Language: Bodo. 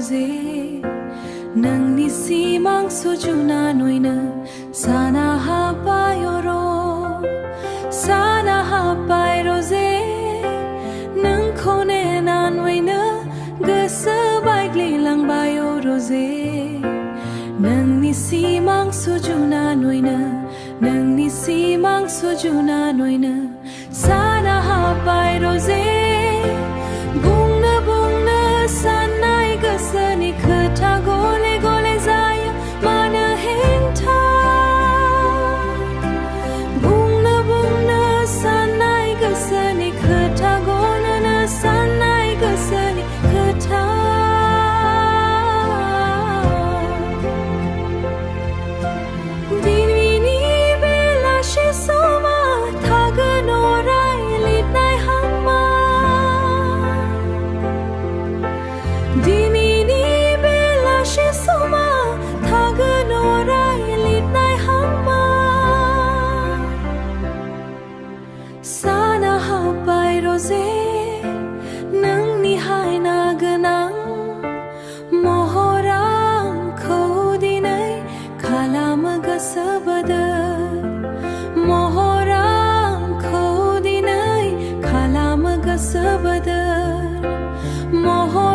rose nangni simang sujuna noina sana hapayoro sana hapai rose nang khone nan waina goso baigli lang bayo rose nangni simang sujuna noina nangni simang sujuna noina sana hapai rose bungna bungna sanai gasani khata gole gole zaya mana henta bungna bungna sanai gasani khata gole na sanai gasani khata dini bela she soma thaganorai litnai hamma dimini bela she soma thaganorai litnai hamma sana hapai rose nangni haina ganang mohorang khodinai khalam gasabada mohorang khodinai khalam gasabada mohor